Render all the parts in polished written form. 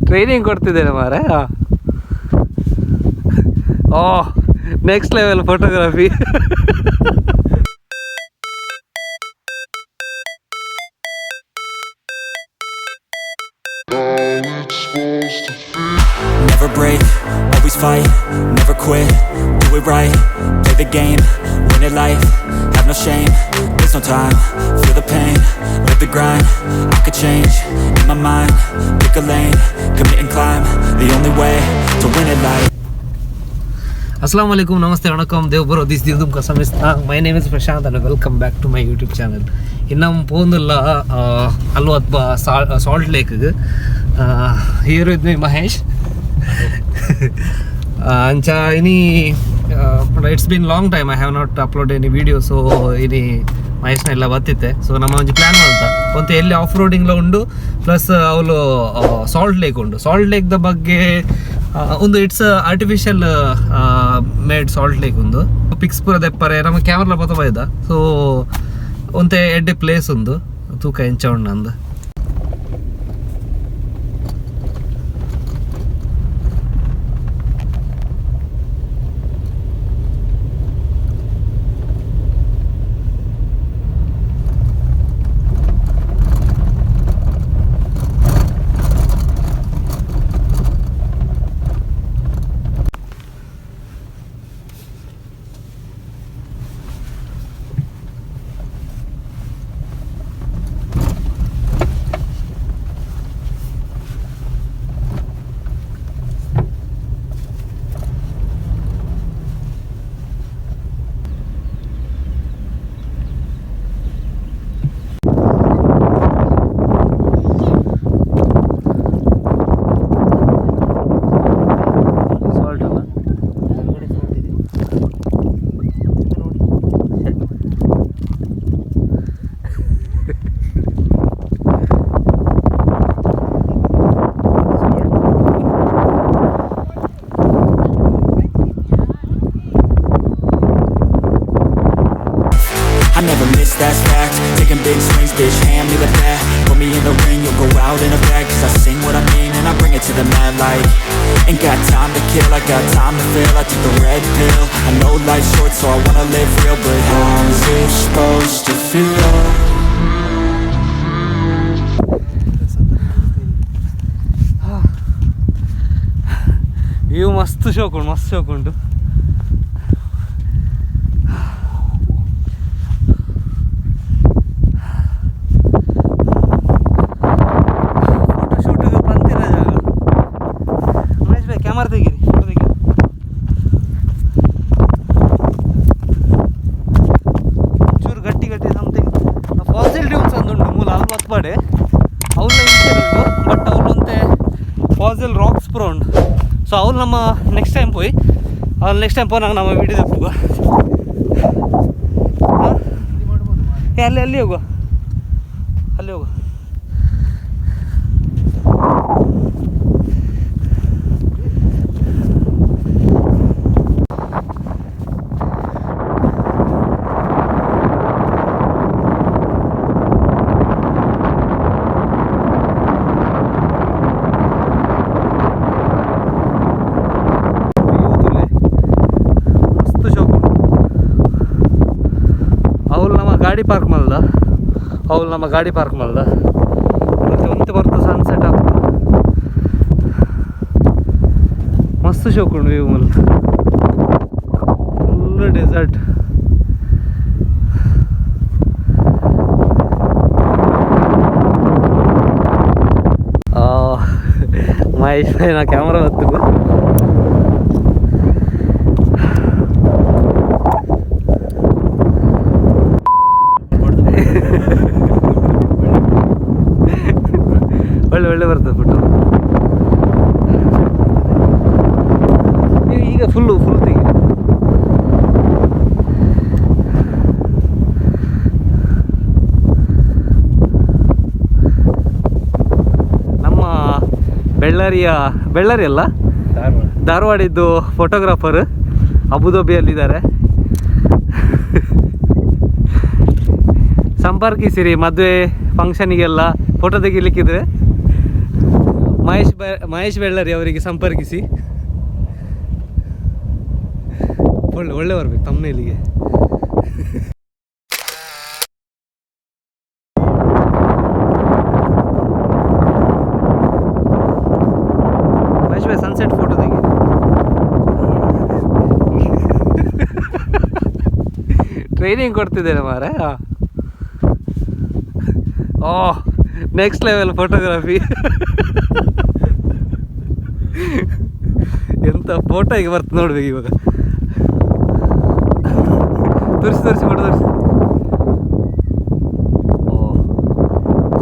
Training ಕೊಡ್ತಿದ್ದೇನೆ ಮಾರೆ. Oh, next level photography. Never break, always fight, never quit, do it right, play the game, win it life, have no shame, there's no time, feel the pain, live the grind, I could change, in my mind, pick a lane, commit and climb, the only way to win it life. Assalamu alaikum, namaste, vanakkam, dev bro, this is Dum Samista. My name is Prashant and welcome back to my YouTube channel. Innam pondalla Wathba Salt Lake. Here with me Mahesh. Ancha ini it's been long time I have not uploaded any video, so ini Mahesh na illa battite. So nama onju plan malta konte elli off roading lo undu plus avulu Salt Lake undu. Salt Lake da bagge ಒಂದು it's artificial made salt lake ಒಂದು fix ಪೂರ ದೆಪ್ಪರೆ ನಮ್ಮ camera ಪತ್ತ ಬೈದ. So ಒಂತೆ ಎಡ್ಡೆ place ಒಂದು ತೂಕ ಎಂಚ ಉಂಡು ಅಂದು. I never miss, that's fact. Taking big swings, bitch, hand me the bat. Put me in the ring, you'll go out in a bag. Cause I sing what I mean and I bring it to the mad light. Ain't got time to kill, I got time to feel. I took the red pill, I know life's short so I wanna live real. But how's it supposed to feel? View ಮಸ್ತ್ ಶೋಕ್ ಉಂಟು. ಫೋಟೋಶೂಟಿಗೆ ಬಂತಿರ ಜಾಗ. Mahesh Bhai camera ತೆಗೀರಿ, photo ತೆಗೀರಿ. ಚೂರು ಗಟ್ಟಿ something fossil dunes ಅಂದುಂಟು ಮೂಲ ಅಲ್ಲಿ ಒತ್ಪಾಡೆ ಅವ್ಲ ಉಂಟು. ಬಟ್ ಅವ್ಲಂತೆ ಫಾಸಿಲ್ ರಾಕ್ಸ್ ಪುರ ಉಂಟು. ಸೊ ಅವ್ರು ನಮ್ಮ ನೆಕ್ಸ್ಟ್ ಟೈಮ್ ಪೋಯ್ ನಂಗೆ ನಮ್ಮ ವಿಡಿಯೋ ಹೋಗುವ. ಅಲ್ಲಿ ಹೋಗುವ. ಅವ್ರು ನಮ್ಮ ಗಾಡಿ ಪಾರ್ಕ್ ಮಾಡ್ದ ಮತ್ತೆ ಒಂತೆ ಬರ್ತು ಸನ್ಸೆಟ್ ಆಗ್ತದೆ. ಮಸ್ತ್ ಶೋಕ್ ಉಂಡು ವ್ಯೂ ಮಲ್ಲ, ಫುಲ್ ಡೆಸರ್ಟ್. ಮಹೇಶ್ ಭಾಯ್ ನಾ ಕ್ಯಾಮ್ರಾ ಹೊತ್ತು ಒಳ್ಳೆ ಬರ್ತದೆ ಫೋಟೋ. ಈಗ ಫುಲ್ ತೆಗಿ. ನಮ್ಮ ಬೆಳ್ಳಾರಿ ಅಲ್ಲ, ಧಾರವಾಡಿದ್ದು ಫೋಟೋಗ್ರಾಫರ್ ಅಬುಧಾಬಿಯಲ್ಲಿದ್ದಾರೆ. ಸಂಪರ್ಕಿಸಿರಿ ಮದುವೆ ಫಂಕ್ಷನಿಗೆಲ್ಲ ಫೋಟೋ ತೆಗಿಲಿಕ್ಕಿದ್ರೆ ಮಹೇಶ್ ಬೆಳ್ಳರಿ ಅವರಿಗೆ ಸಂಪರ್ಕಿಸಿ. ಒಳ್ಳೆ ಬರ್ಬೇಕು ತಮ್ಮನೇಲಿಗೆ. ಮಹೇಶ್ ಭಾಯ್ ಸನ್ಸೆಟ್ ಫೋಟೋ ತೆಗಿ. ಟ್ರೈನಿಂಗ್ ಕೊಡ್ತಿದ್ದೇನೆ ಮಾರೆ. Oh next level photography. ಎಂತ ಫೋಟೋ ಈಗ ಬರ್ತದೆ ನೋಡ್ಬೇಕು ಇವಾಗ. ತೋರಿಸಿ ಫೋಟೋ ತೋರಿಸಿ. ಓ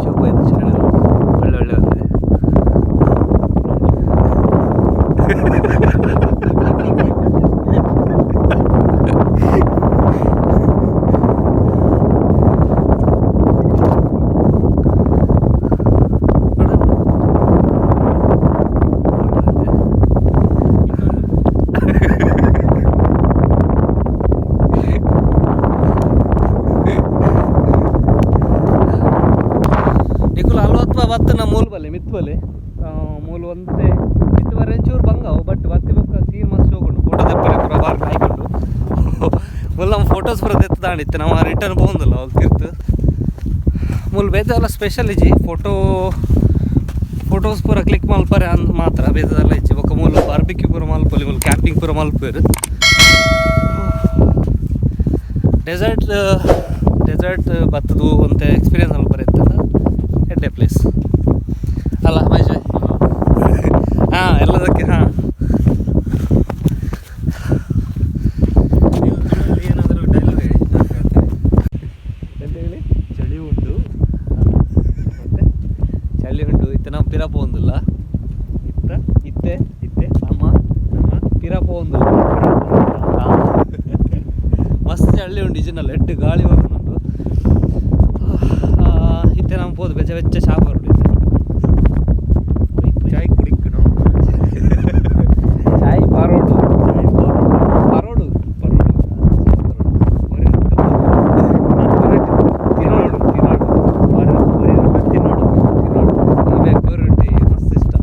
ಶೂಪ್ ಆಯ್ತು, ಚೆನ್ನಾಗಿ ಒಳ್ಳೆ ಬಂದಿದೆ. ವತ್ತನ ಮೂಲ ಬಲ್ಲೆ ಮಿತ್ ಬಲೆ ಮೂಲ ಒಂತೆ ಮಿತ್ ಬರೆ ಒಂಚೂರು ಬಂಗಾವು ಬಟ್ ಬತ್ತಿ ಬೊಕ್ಕ ಸೀನ್ ಮಸ್ತ್ ಹೋಗುಂಡು ಫೋಟೋ ತೆಪ್ಪರೆ ಪೂರ ಬಾರ್ ಹಾಯ್ಕೊಂಡು ಮುಲ್ಲ ನಮ್ಮ ಫೋಟೋಸ್ ಪೂರ ತೆತ್ತು ತಾಂಡಿತ್ತು. ನಾವು ರಿಟರ್ನ್ പോകുന്നിಲ್ಲ ಅವಾಗ ತಿರ್ತು ಮುಲ್ ಬೇದೆಲ್ಲ ಸ್ಪೆಷಲ್ ಇಜ್ಜಿ ಫೋಟೋಸ್ ಪೂರ ಕ್ಲಿಕ್ ಮಲ್ಪರೆ ಅಂದ್ ಮಾತ್ರ ಬೇದೆಲ್ಲ ಇಜ್ಜಿ ಬೊಕ್ಕ ಮೂಲ ಬಾರ್ಬಿಕ್ಯೂ ಪೂರ ಮಲ್ಪೊಲಿ ಮೂಲ ಕ್ಯಾಂಪಿಂಗ್ ಪೂರ ಮಲ್ಪೇರು. ಡೆಸರ್ಟ್ ಬತ್ತದು ಅಂತ ಎಕ್ಸ್ಪೀರಿಯನ್ಸ್ ಮಲ್ಪರೆ ಇತ್ತಲ್ಲ ಎಡ್ಡೆ ಪ್ಲೇಸ್ ಅಲ್ಲ ಮಹೇಶ್ ಹಾಂ ಎಲ್ಲದಕ್ಕೆ. ಹಾಂ ಏನಾದರೂ ಡೈಲಾಗ್ ಹೇಳಿ. ಎಂತ ಹೇಳಿ? ಚಳಿ ಉಂಟು ಮತ್ತೆ ಚಳಿ ಉಂಟು ಇತ್ತೆ ನಾವು ಪಿರಪ್ಪ ಒಂದಿಲ್ಲ ಇತ್ತೆ ಅಮ್ಮ ಪಿರಪ್ಪ ಒಂದಿಲ್ಲ. ಮಸ್ತ್ ಚಳಿ ಉಂಟು ಇಜಿನಲ್ಲ ಎಡ್ಡು ಗಾಳಿ ಬರುന്നുണ്ട്. ಇತ್ತೆ ನಮ್ಮ ಹೋದು ಬೆಚ್ಚ ಶಾಪ್ ಹೊರಡು ಚಾಯ್ ಕುಡಿಕ್ಕನು ಚಾಯ್ ಪರೋಡು ರೊಟ್ಟಿ ಮಸ್ತ್ ಇಷ್ಟ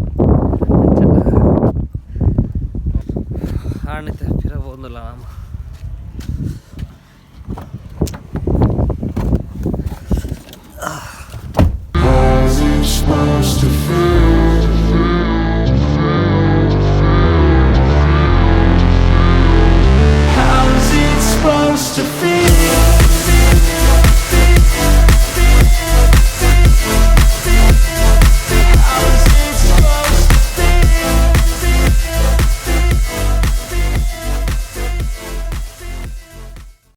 ಆಣಿತೆ ಫಿರ ಹೋದಲ್ಲ ನಮ್ಮ to feel